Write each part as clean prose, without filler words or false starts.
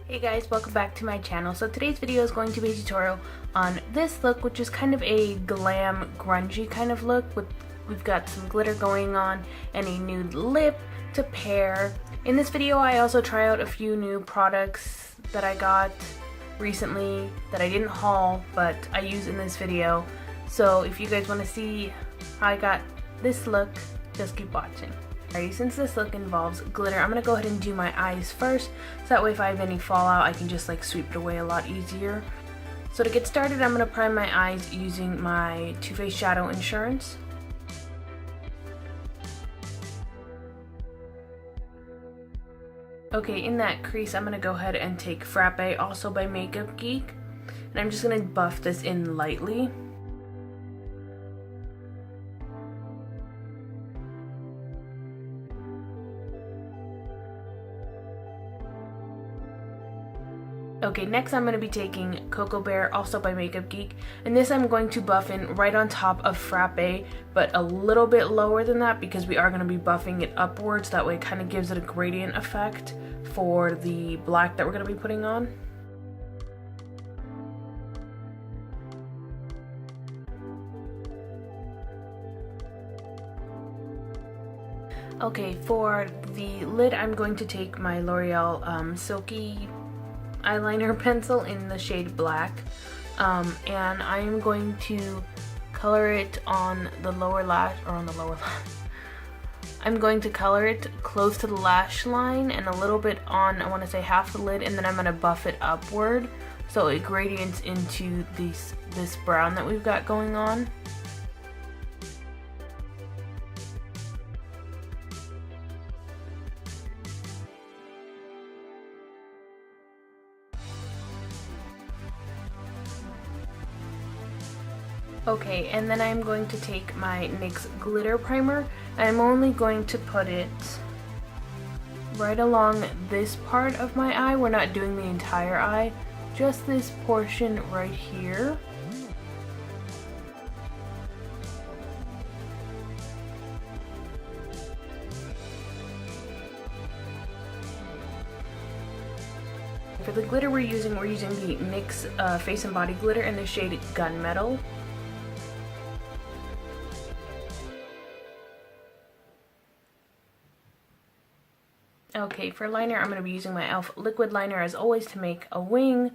Hey guys, welcome back to my channel. So today's video is going to be a tutorial on this look, which is kind of a glam, grungy kind of look. We've got some glitter going on and a nude lip to pair. In this video, I also try out a few new products that I got recently that I didn't haul, but I use in this video. So if you guys want to see how I got this look, just keep watching. Alrighty, since this look involves glitter, I'm going to go ahead and do my eyes first, so that way if I have any fallout, I can just like sweep it away a lot easier. So to get started, I'm going to prime my eyes using my Too Faced Shadow Insurance. Okay, in that crease, I'm going to go ahead and take Frappe, also by Makeup Geek, and I'm just going to buff this in lightly. Okay, next I'm going to be taking Cocoa Bear, also by Makeup Geek, and this I'm going to buff in right on top of Frappe, but a little bit lower than that because we are going to be buffing it upwards. That way it kind of gives it a gradient effect for the black that we're going to be putting on. Okay, for the lid I'm going to take my L'Oreal Silky eyeliner pencil in the shade black, and I am going to color it on the lower lash, or on the lower lash. I'm going to color it close to the lash line and a little bit on, I want to say half the lid, and then I'm going to buff it upward so it gradients into this brown that we've got going on. Okay, and then I'm going to take my NYX glitter primer, and I'm only going to put it right along this part of my eye. We're not doing the entire eye, just this portion right here. For the glitter we're using the NYX Face and Body glitter in the shade Gunmetal. Okay, for liner, I'm going to be using my e.l.f. Liquid Liner as always to make a wing,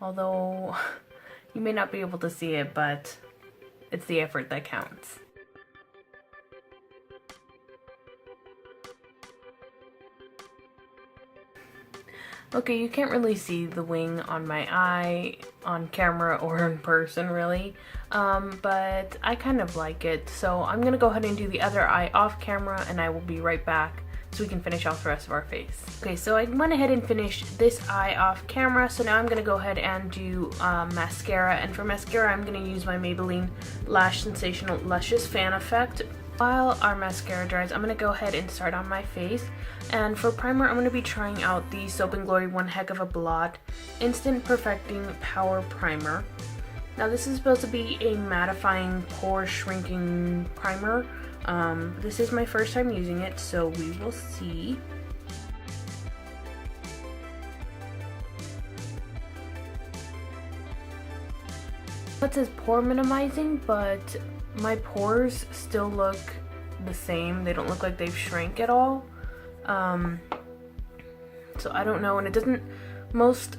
although you may not be able to see it, but it's the effort that counts. Okay, you can't really see the wing on my eye on camera or in person really, but I kind of like it, so I'm going to go ahead and do the other eye off camera, and I will be right back so we can finish off the rest of our face. Okay, so I went ahead and finished this eye off camera, so now I'm going to go ahead and do mascara, and for mascara I'm going to use my Maybelline Lash Sensational Luscious Fan Effect. While our mascara dries, I'm going to go ahead and start on my face, and for primer I'm going to be trying out the Soap & Glory One Heck of a Blot Instant Perfecting Power Primer. Now this is supposed to be a mattifying, pore shrinking primer. This is my first time using it, so we will see. It says pore minimizing, but my pores still look the same. They don't look like they've shrank at all. So I don't know, and it doesn't, most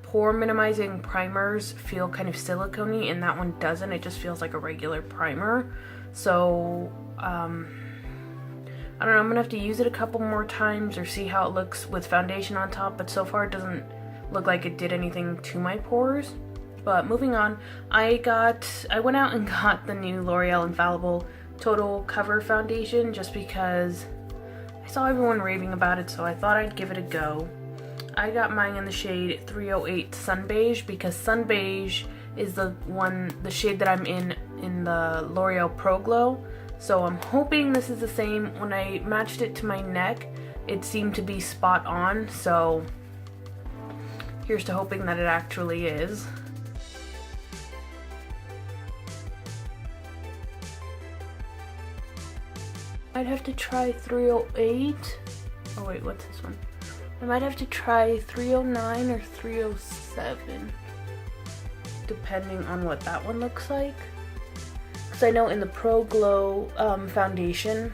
pore minimizing primers feel kind of silicone-y, and that one doesn't. It just feels like a regular primer. So I don't know, I'm gonna have to use it a couple more times or see how it looks with foundation on top, but so far it doesn't look like it did anything to my pores. But moving on, I went out and got the new L'Oreal Infallible Total Cover Foundation just because I saw everyone raving about it, so I thought I'd give it a go. I got mine in the shade 308 Sun Beige because Sun Beige is the shade that I'm in the L'Oreal Pro Glow. So I'm hoping this is the same. When I matched it to my neck, it seemed to be spot on, so here's to hoping that it actually is. I'd have to try 308. Oh wait, what's this one? I might have to try 309 or 307, depending on what that one looks like. Because I know in the Pro Glow foundation,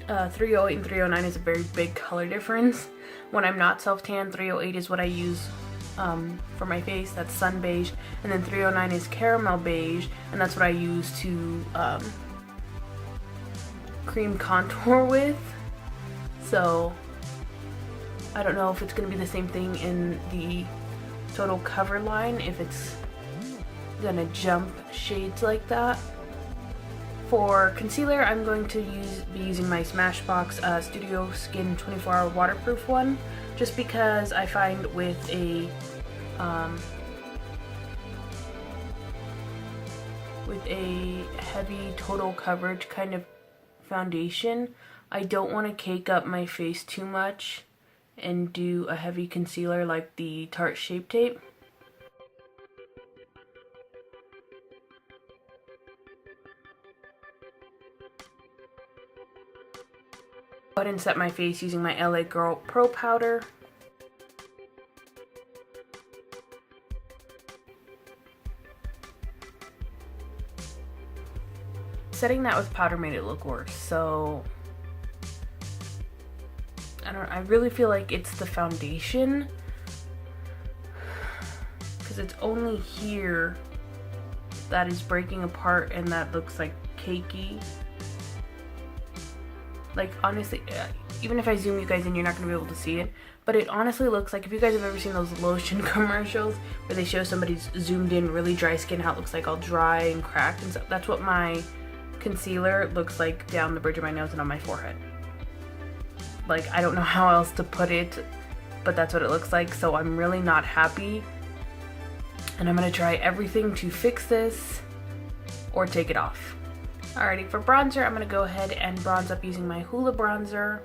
308 and 309 is a very big color difference. When I'm not self-tan, 308 is what I use for my face, that's Sun Beige, and then 309 is Caramel Beige, and that's what I use to cream contour with. So I don't know if it's going to be the same thing in the total cover line, if it's going to jump shades like that. For concealer, I'm going to be using my Smashbox Studio Skin 24-hour waterproof one, just because I find with a heavy total coverage kind of foundation, I don't want to cake up my face too much and do a heavy concealer like the Tarte Shape Tape. Go ahead and set my face using my LA Girl Pro Powder. Setting that with powder made it look worse, so I really feel like it's the foundation, because it's only here that is breaking apart and that looks like cakey. Like honestly, even if I zoom you guys in, you're not going to be able to see it, but it honestly looks like, if you guys have ever seen those lotion commercials where they show somebody's zoomed in really dry skin, how it looks like all dry and cracked and stuff, that's what my concealer looks like down the bridge of my nose and on my forehead. Like, I don't know how else to put it, but that's what it looks like, so I'm really not happy. And I'm going to try everything to fix this or take it off. Alrighty, for bronzer, I'm going to go ahead and bronze up using my Hoola bronzer.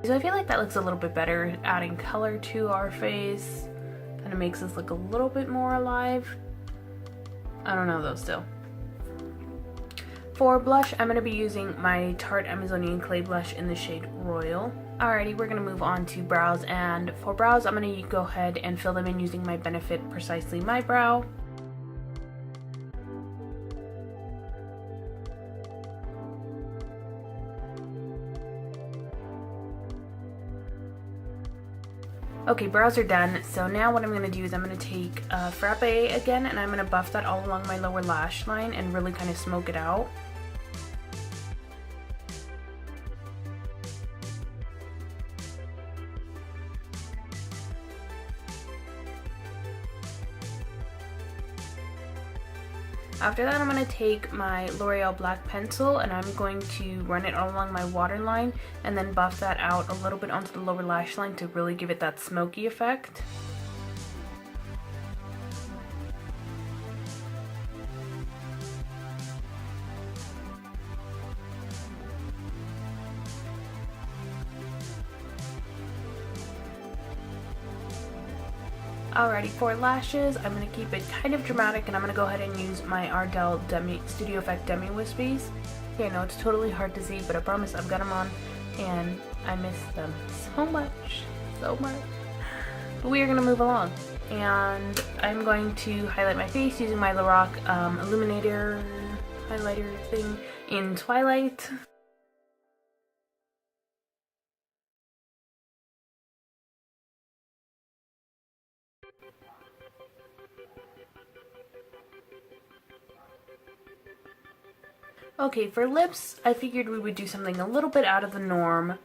So I feel like that looks a little bit better, adding color to our face. Kind of makes us look a little bit more alive. I don't know though still. For blush, I'm going to be using my Tarte Amazonian Clay Blush in the shade Royal. Alrighty, we're going to move on to brows, and for brows, I'm going to go ahead and fill them in using my Benefit Precisely My Brow. Okay, brows are done, so now what I'm going to do is I'm going to take Frappe again, and I'm going to buff that all along my lower lash line and really kind of smoke it out. After that, I'm going to take my L'Oreal black pencil and I'm going to run it all along my waterline and then buff that out a little bit onto the lower lash line to really give it that smoky effect. Alrighty, for lashes, I'm going to keep it kind of dramatic and I'm going to go ahead and use my Ardell Studio Effect Demi Wispies. Okay, I know it's totally hard to see, but I promise I've got them on and I miss them so much, so much. But we are going to move along. And I'm going to highlight my face using my Lorac Illuminator highlighter thing in Twilight. Okay, for lips, I figured we would do something a little bit out of the norm.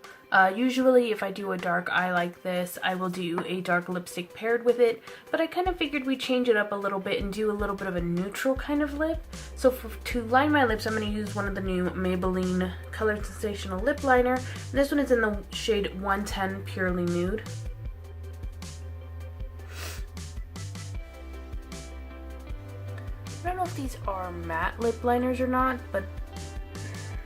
Usually if I do a dark eye like this, I will do a dark lipstick paired with it, but I kind of figured we'd change it up a little bit and do a little bit of a neutral kind of lip. So to line my lips, I'm going to use one of the new Maybelline Color Sensational Lip Liner. And this one is in the shade 110 Purely Nude. I don't know if these are matte lip liners or not, but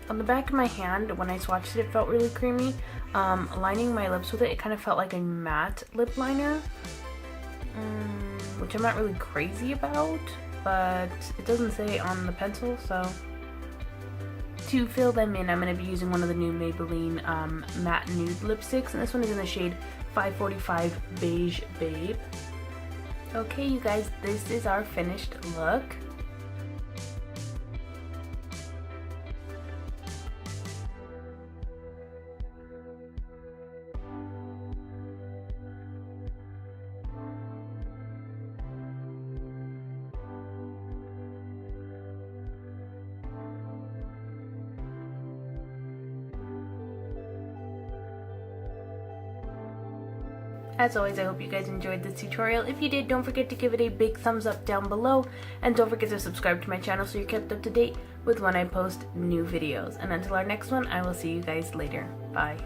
on the back of my hand, when I swatched it, it felt really creamy. Lining my lips with it, it kind of felt like a matte lip liner, which I'm not really crazy about, but it doesn't say on the pencil, so to fill them in, I'm going to be using one of the new Maybelline Matte Nude lipsticks, and this one is in the shade 545 Beige Babe. Okay, you guys, this is our finished look. As always, I hope you guys enjoyed this tutorial. If you did, don't forget to give it a big thumbs up down below, and don't forget to subscribe to my channel so you're kept up to date with when I post new videos. And until our next one, I will see you guys later. Bye.